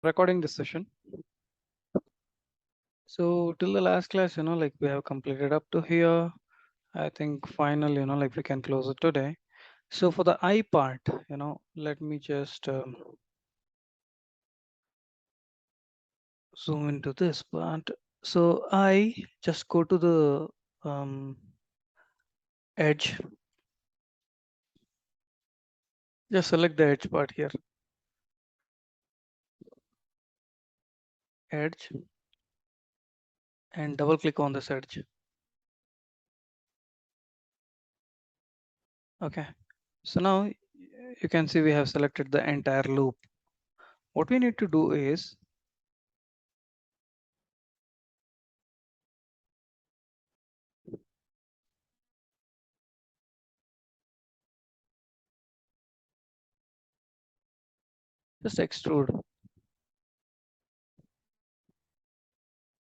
recording this session. So till the last class, like we have completed up to here. I think final, like we can close it today. So for the I part, let me just zoom into this part. So I just go to the edge. Just select the edge part here. Edge. And double click on this edge. Okay. So now you can see we have selected the entire loop. What we need to do is just extrude.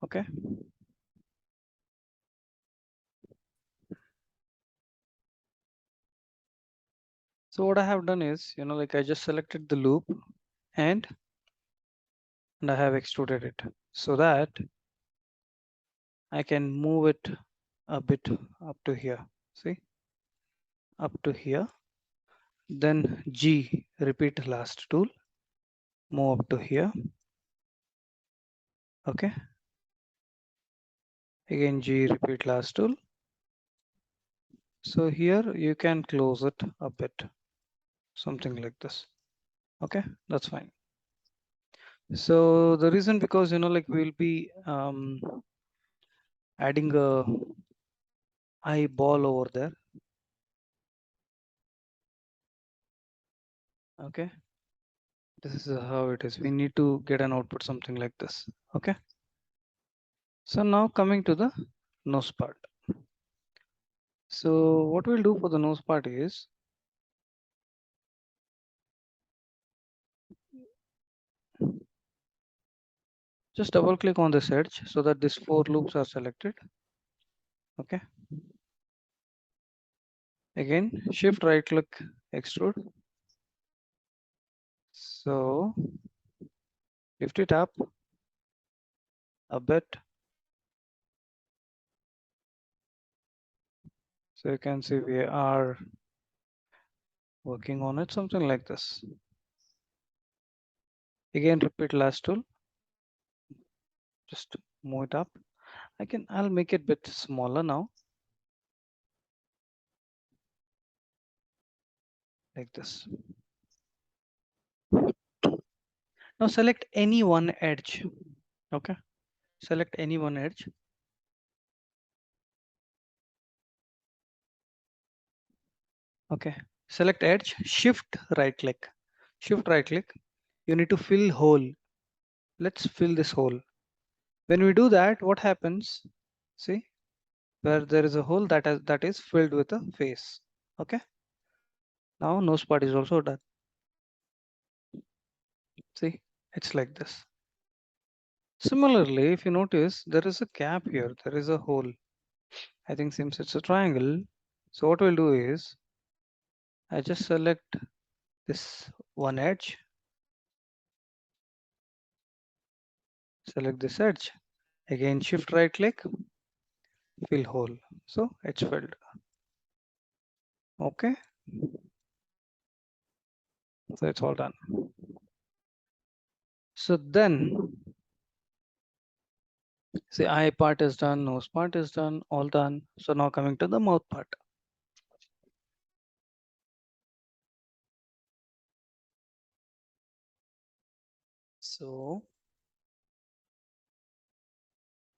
Okay. So what I have done is, like I just selected the loop and I have extruded it so that I can move it a bit up to here. See, up to here. Then G, repeat last tool, move up to here. Okay. Again, G, repeat last tool. So here you can close it a bit, something like this. Okay, that's fine. So the reason because, like we'll be adding a eyeball over there. Okay. This is how it is. We need to get an output something like this. Okay. So now coming to the nose part. So what we'll do for the nose part is just double click on this edge so that these 4 loops are selected. Okay. Again, shift right click, extrude. So lift it up a bit. So you can see we are working on it, something like this. Again, repeat last tool. Just move it up. I'll make it a bit smaller now. Like this. Now select any one edge. Okay. Select any one edge. Okay. Select edge, shift right click. Shift right click. You need to fill hole. Let's fill this hole. When we do that, what happens? See, where there is a hole that is filled with a face. Okay. Now nose part is also done. See, it's like this. Similarly, if you notice, there is a gap here. There is a hole. I think since it's a triangle, so what we'll do is I just select this one edge, select this edge, again shift right click, fill hole. So it's filled. Okay, so it's all done. So then, see, eye part is done, nose part is done, all done. So now coming to the mouth part. So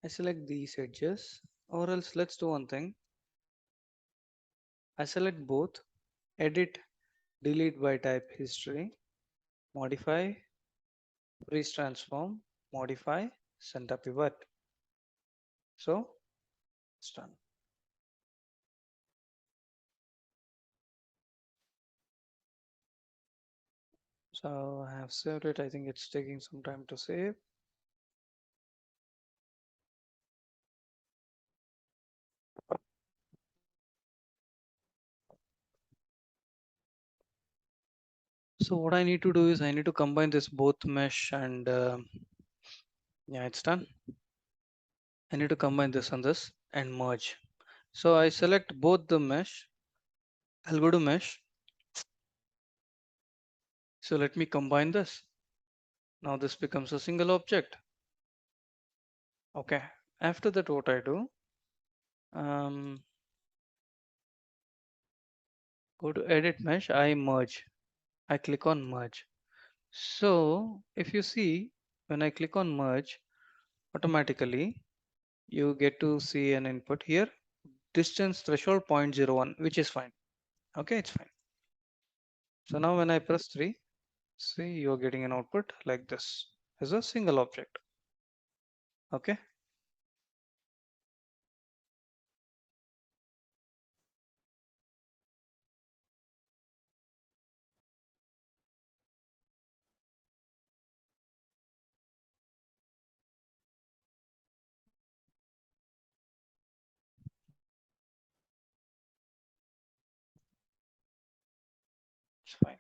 I select these edges, or else let's do one thing. I select both, edit, delete by type history, modify, freeze transform, modify, center pivot. So it's done. So I have saved it. I think it's taking some time to save. So what I need to do is I need to combine this both mesh and yeah, it's done. I need to combine this and this and merge. So I select both the mesh. I'll go to mesh. So let me combine this. Now this becomes a single object. Okay. After that, what I do, um, go to edit mesh, I merge. I click on merge. So if you see, when I click on merge, automatically you get to see an input here, distance threshold 0.01, which is fine. Okay, it's fine. So now when I press 3, see you're getting an output like this as a single object. Okay. It's fine.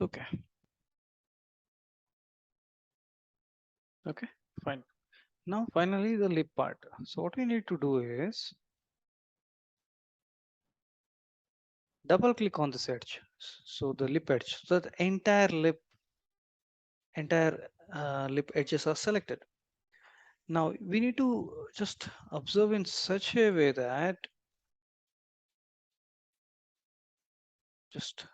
It's okay. Okay, fine. Now finally the lip part. So what we need to do is double click on this edge. So the lip edge, so the entire lip edges are selected. Now we need to just observe in such a way that just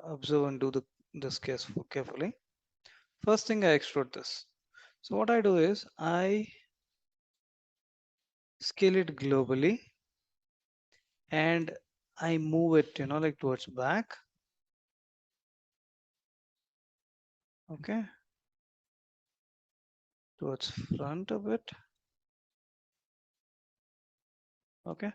observe and do this case carefully. First thing I extrude this. So what I do is I scale it globally and I move it, like towards back. Okay, towards front of it. Okay.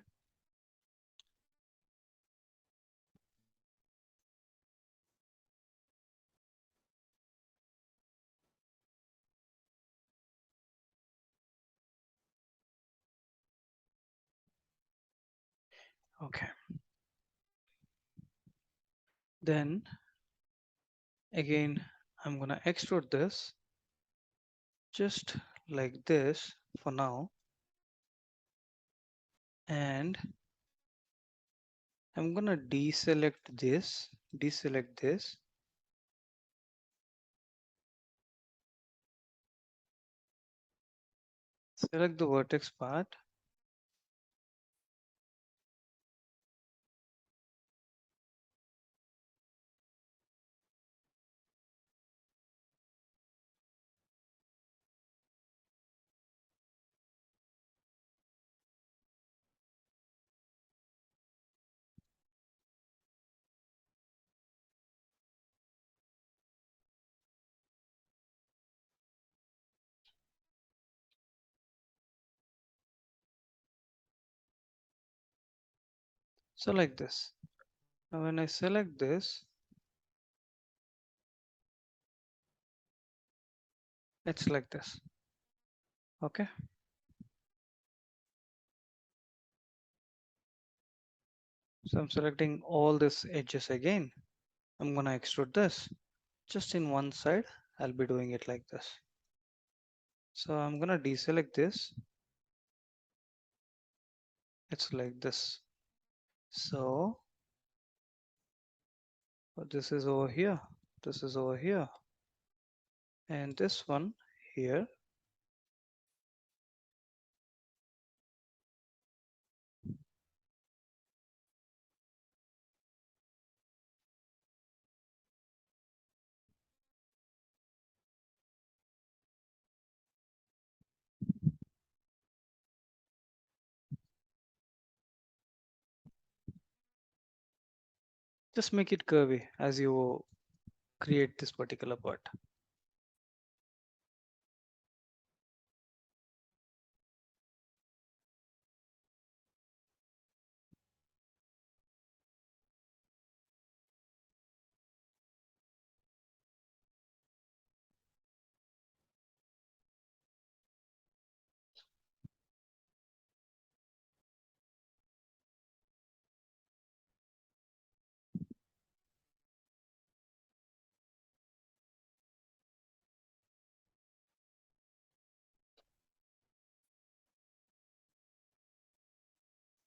Okay. Then again, I'm gonna extrude this just like this for now. And I'm gonna deselect this, select the vertex part. So like this. Now when I select this, it's like this. Okay. So I'm selecting all these edges again. I'm gonna extrude this just in one side. I'll be doing it like this. So I'm gonna deselect this. It's like this. So this is over here. This is over here. And this one here. Just make it curvy as you create this particular part.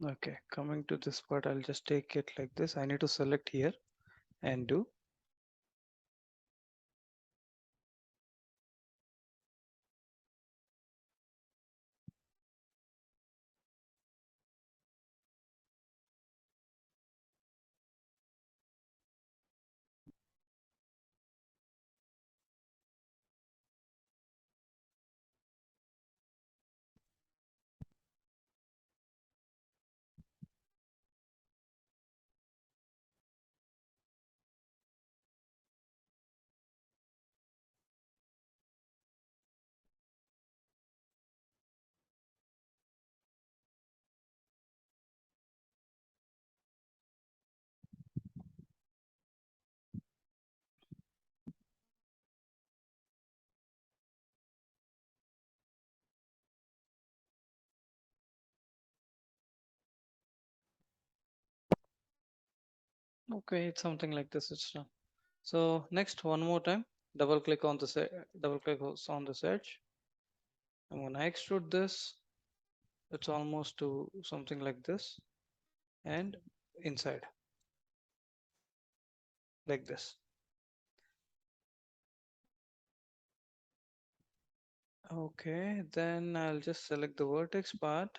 Okay, coming to this part, I'll just take it like this. I need to select here and do. Okay, it's something like this. It's done. So next, one more time, double click on the double click on this edge. I'm gonna extrude this. It's almost to something like this, and inside like this. Okay, then I'll just select the vertex part.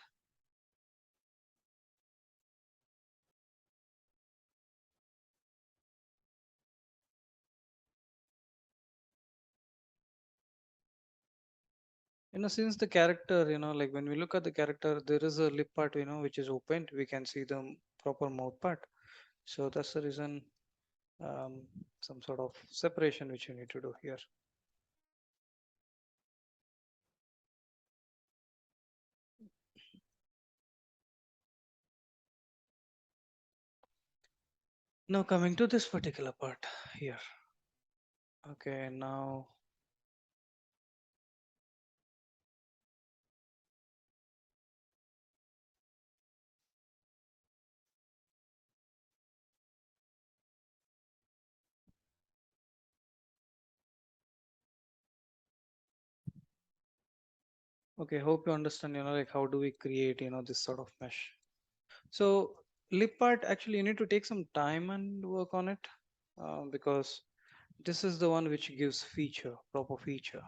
Since the character, like when we look at the character, there is a lip part, which is opened. We can see the proper mouth part. So that's the reason, um, some sort of separation which you need to do here. Now coming to this particular part here. Okay, now, okay, hope you understand, like how do we create, this sort of mesh. So lip part, actually you need to take some time and work on it, because this is the one which gives proper feature.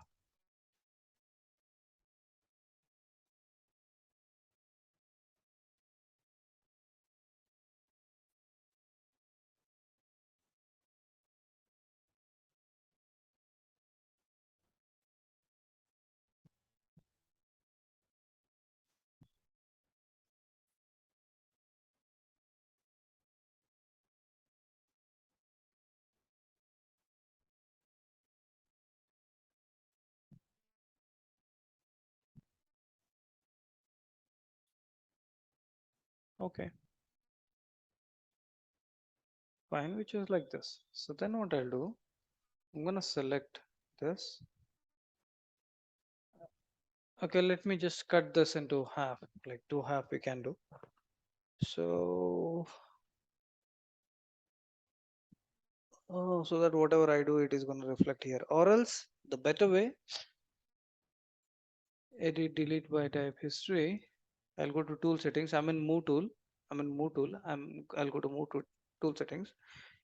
Okay, fine, which is like this. So then what I'll do, I'm gonna select this. Okay, let me just cut this into half, like two half we can do. So, oh, so that whatever I do, it is going to reflect here. Or else the better way, edit, delete by type history. I'll go to tool settings. I'm in move tool. I'll go to move to tool settings.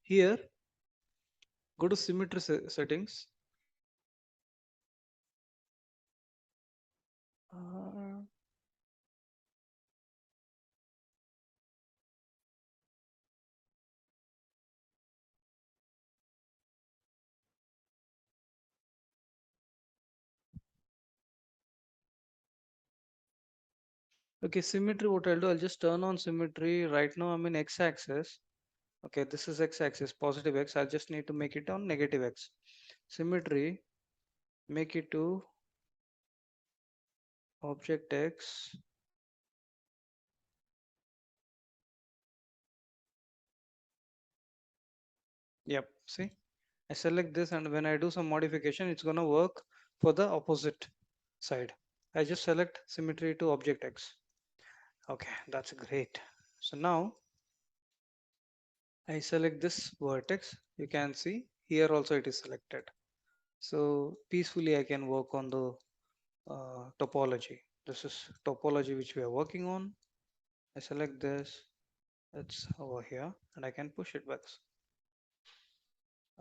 Here, go to symmetry settings. Uh, okay, symmetry. What I'll do, I'll just turn on symmetry. Right now, I'm in x-axis. Okay, this is x-axis, positive x. I just need to make it on negative x. Symmetry, make it to object x. Yep, see, I select this, and when I do some modification, it's gonna work for the opposite side. I just select symmetry to object x. Okay, that's great. So now I select this vertex. You can see here also it is selected. So peacefully I can work on the topology. This is topology which we are working on. I select this, it's over here, and I can push it back.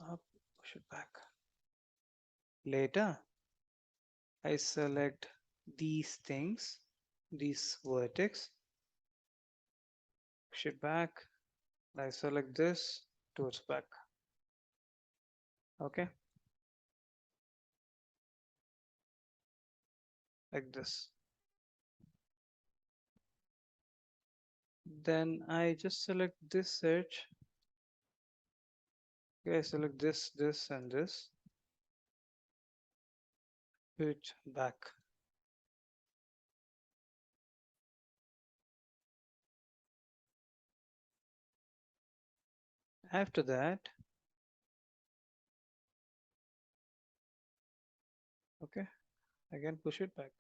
Up, push it back. Later, I select these things, these vertex, push it back. I select this towards back. Okay, like this. Then I just select this edge. Okay, I select this, and this. Push back. After that, okay, again push it back.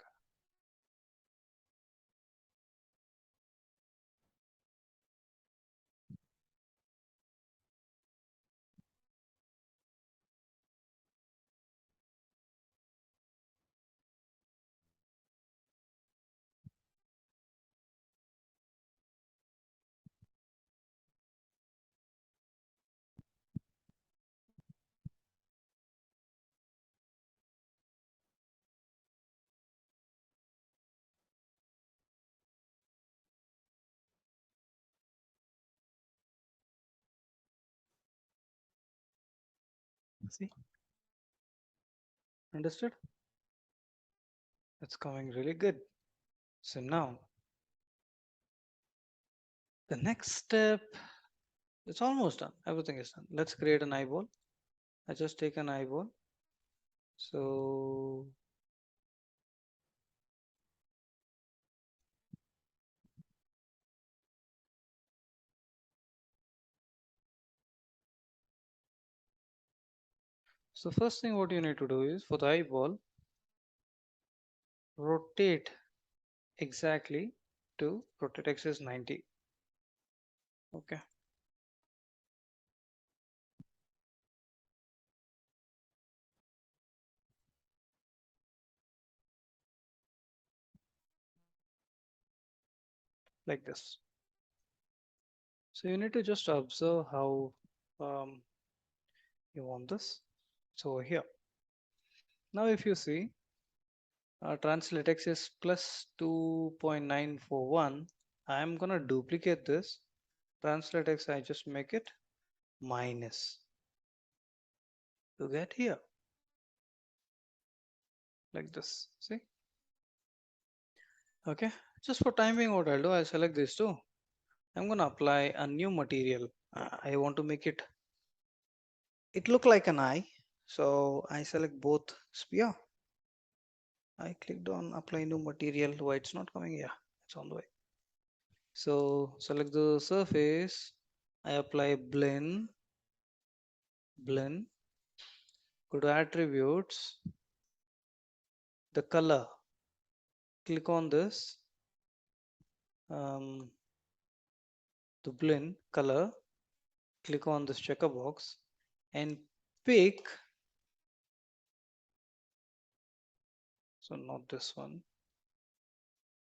See, understood? It's coming really good. So now the next step, it's almost done. Everything is done. Let's create an eyeball. I just take an eyeball. So first thing what you need to do is for the eyeball, rotate exactly to rotate axis 90. Okay. Like this. So you need to just observe how um, you want this. So here. Now if you see translate x is plus 2.941. I'm gonna duplicate this. Translate x, I just make it minus to get here like this. See? Okay. Just for timing, what I'll do, I'll select this too. I'm gonna apply a new material. I want to make it look like an eye. So I select both sphere. I clicked on apply new material. Why it's not coming? Yeah, it's on the way. So select the surface. I apply blend, go to attributes, the color, click on this, the blend color, click on this checker box and pick, so not this one,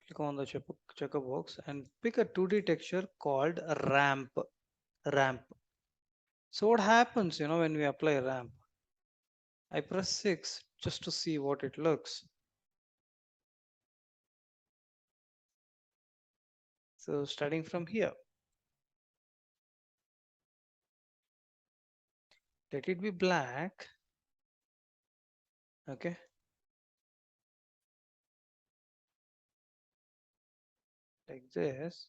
click on the checker box and pick a 2D texture called ramp. So what happens, when we apply ramp, I press 6 just to see what it looks. So starting from here, let it be black. Okay. Like this.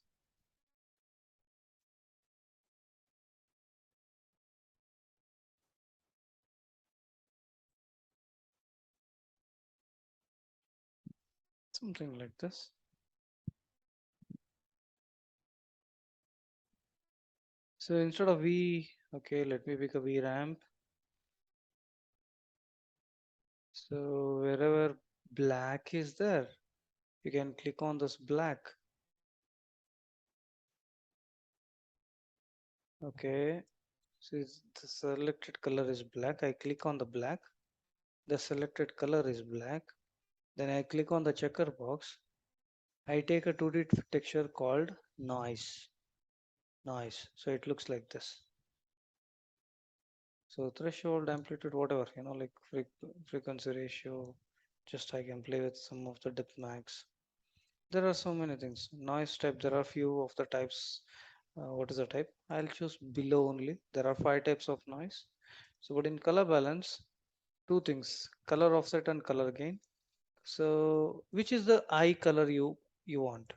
something like this. So instead of V, okay, let me pick a V ramp. So wherever black is there, you can click on this black. Okay, so the selected color is black. I click on the black. The selected color is black. Then I click on the checker box. I take a 2D texture called noise. Noise. So it looks like this. So threshold, amplitude, whatever, like frequency ratio. Just I can play with some of the depth max. There are so many things. Noise type, there are few of the types. What is the type? I'll choose below only. There are 5 types of noise. So but in color balance, two things, color offset and color gain. So which is the eye color you want?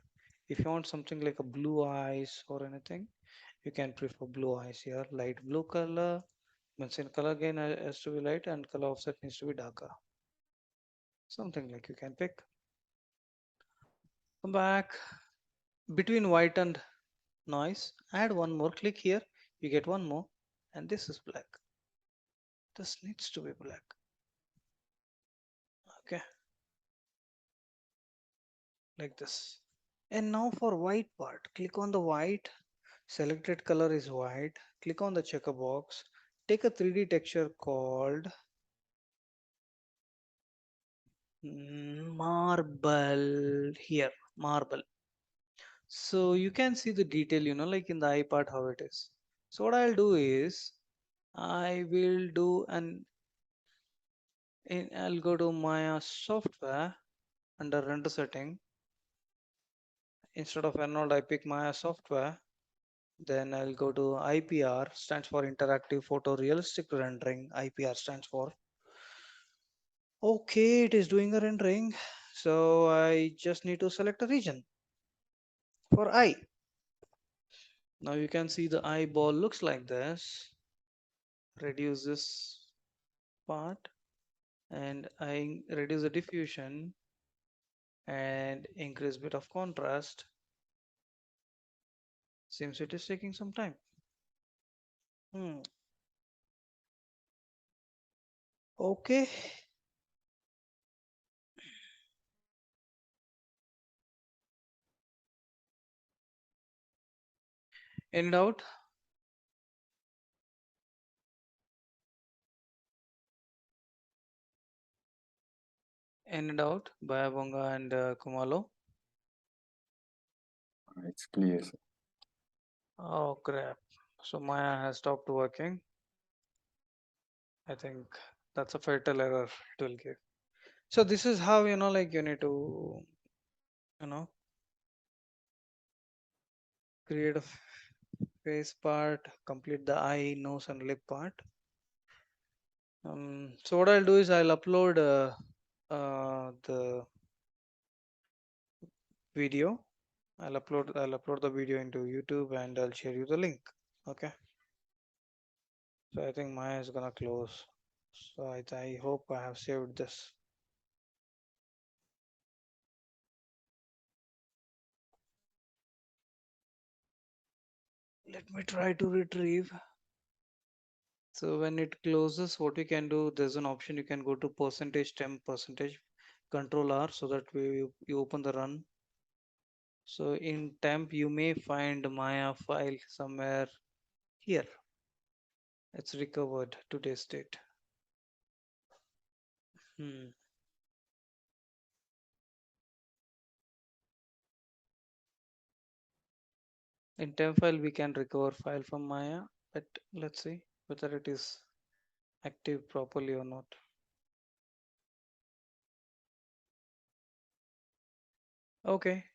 If you want something like a blue eyes or anything, you can prefer blue eyes here. Light blue color means in color gain has to be light and color offset needs to be darker. Something like you can pick. Come back between white and noise. Add one more. Click here. You get one more, and this is black. This needs to be black. Okay, like this. And now for white part, click on the white. Selected color is white. Click on the checker box. Take a 3D texture called marble here. Marble. So you can see the detail, like in the eye part how it is. So what I'll do is I will do I'll go to Maya software under render setting. Instead of Arnold, I pick Maya software. Then I'll go to IPR, stands for interactive photorealistic rendering. IPR stands for. Okay, it is doing a rendering. So I just need to select a region for eye. Now you can see the eyeball looks like this. Reduce this part and I reduce the diffusion and increase bit of contrast. Seems it is taking some time. Okay. In doubt? Any doubt, Bayabonga and Kumalo? It's clear, sir. Oh crap. So Maya has stopped working. I think that's a fatal error it will give. So this is how, like you need to, create a face part, complete the eye, nose and lip part. So what I'll do is I'll upload the video. I'll upload the video into YouTube and I'll share you the link. Okay. So I think Maya is gonna close. So I hope I have saved this. Let me try to retrieve. So when it closes, what you can do, there's an option you can go to %temp Control R so that you open the run. So in temp you may find Maya file somewhere here. It's recovered today's date. In temp file we can recover file from Maya, but let's see whether it is active properly or not. Okay.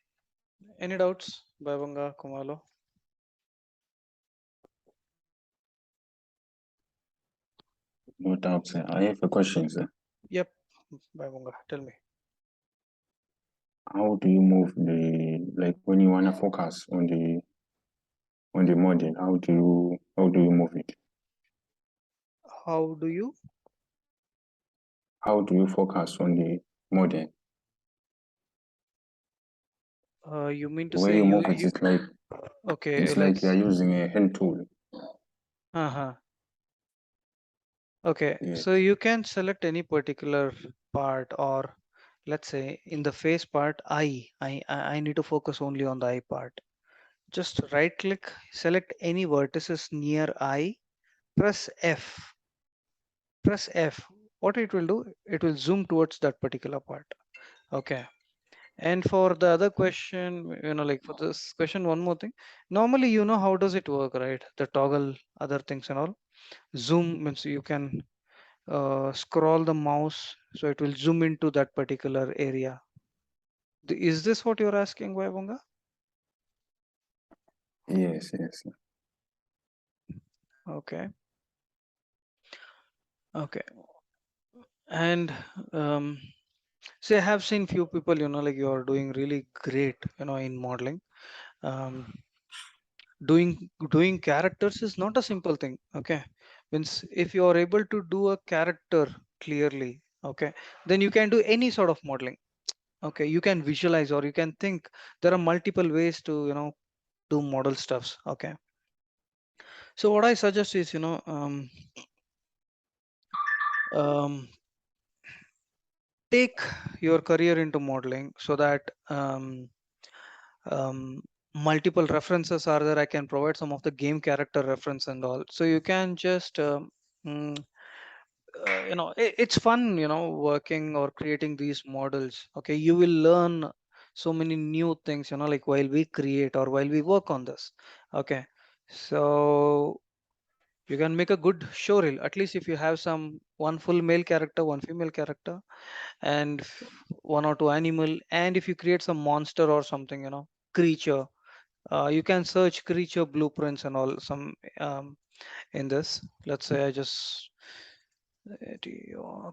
Any doubts, Bayabonga, Kumalo? No doubt, sir. I have a question, sir. Yep, Bayabonga, tell me. How do you move like when you wanna focus on the model? How do you move it? How do you? How do you focus on the model? You mean to The way say you you, move it, you okay, it's like let's you're using a hand tool. uh-huh. Okay, so Yes. you can select any particular part, or let's say in the face part, I need to focus only on the eye part. Just right click, select any vertices near eye, press F, press F. What it will do, it will zoom towards that particular part. Okay. And for the other question, like for this question, one more thing. Normally, how does it work, right? The toggle, other things and all. Zoom means you can scroll the mouse, so it will zoom into that particular area. Is this what you're asking, Vaibhanga? Yes, yes. Okay. Okay. And see, I have seen few people, like you're doing really great, in modeling. Um, doing characters is not a simple thing. Okay, means if you are able to do a character clearly, okay, then you can do any sort of modeling. Okay, you can visualize or you can think. There are multiple ways to do model stuffs. Okay, so what I suggest is um, take your career into modeling so that um, multiple references are there. I can provide some of the game character reference and all, so you can just mm, it's fun, working or creating these models. Okay, you will learn so many new things, like while we create or while we work on this. Okay, so you can make a good show reel, at least if you have some one full male character, one female character, and one or two animal. And if you create some monster or something, creature, you can search creature blueprints and all some in this. Let's say I just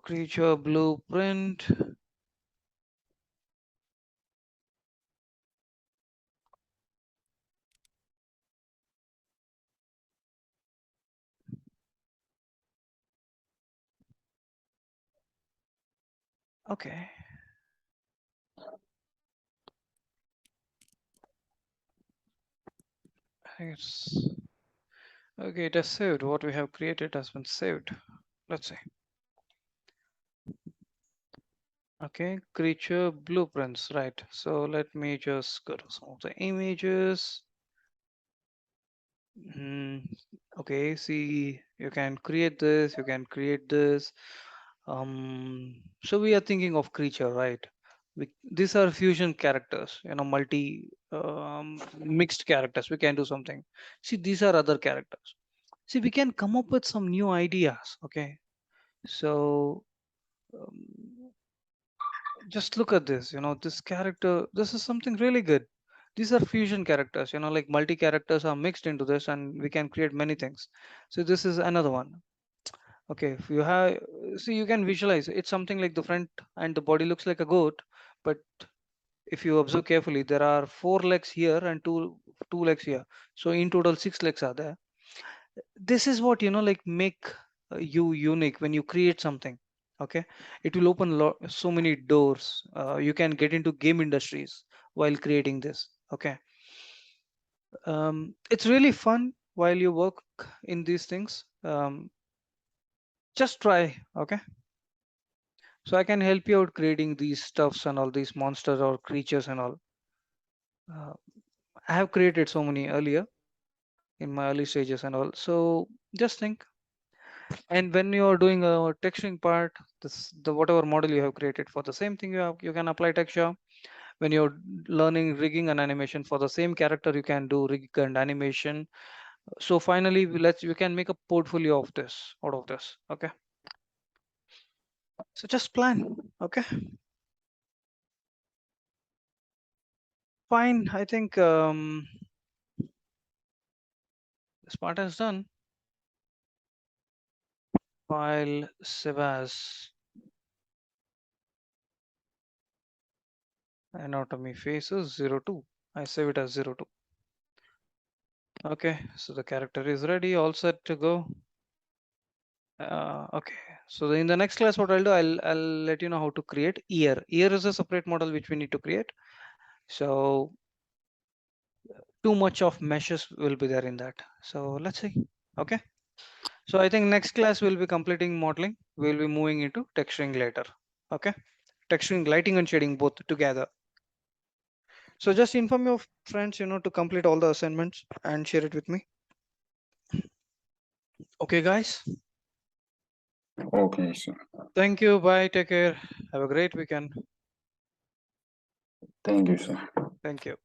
creature blueprint. Okay, it's okay. It has saved. What we have created has been saved. Let's see. Okay, creature blueprints. Right. So let me just go to some of the images. Hmm. Okay, see, you can create this, you can create this. So we are thinking of creature, right? These are fusion characters, multi mixed characters. We can do something. See, these are other characters. See, we can come up with some new ideas. Okay, so um, just look at this. This character. This is something really good. These are fusion characters. Like multi characters are mixed into this, and we can create many things. So this is another one. Okay, if you have, see, you can visualize. It's something like the front and the body looks like a goat, but if you observe carefully, there are four legs here and two legs here. So in total, six legs are there. This is what like make you unique when you create something. Okay, it will open so many doors. You can get into game industries while creating this. Okay, it's really fun while you work in these things. Just try. Okay, so I can help you out creating these stuffs and all these monsters or creatures and all. uh, I have created so many earlier in my early stages and all. So just think. And when you are doing a texturing part, the whatever model you have created for the same thing, you can apply texture. When you're learning rigging and animation for the same character, you can do rig and animation. So finally, we can make a portfolio of this out of this. Okay, so just plan. Okay, fine. I think this part is done. File save as anatomy faces 02. I save it as 02. Okay, so the character is ready, all set to go. Okay, so in the next class, what I'll do, I'll let you know how to create ear. Ear is a separate model which we need to create. So too much of meshes will be there in that. So let's see. Okay. So I think next class we'll be completing modeling. We'll be moving into texturing later. Okay. Texturing, lighting and shading both together. So just inform your friends, to complete all the assignments and share it with me. Okay, guys. Okay, sir. Thank you. Bye. Take care. Have a great weekend. Thank you, sir. Thank you.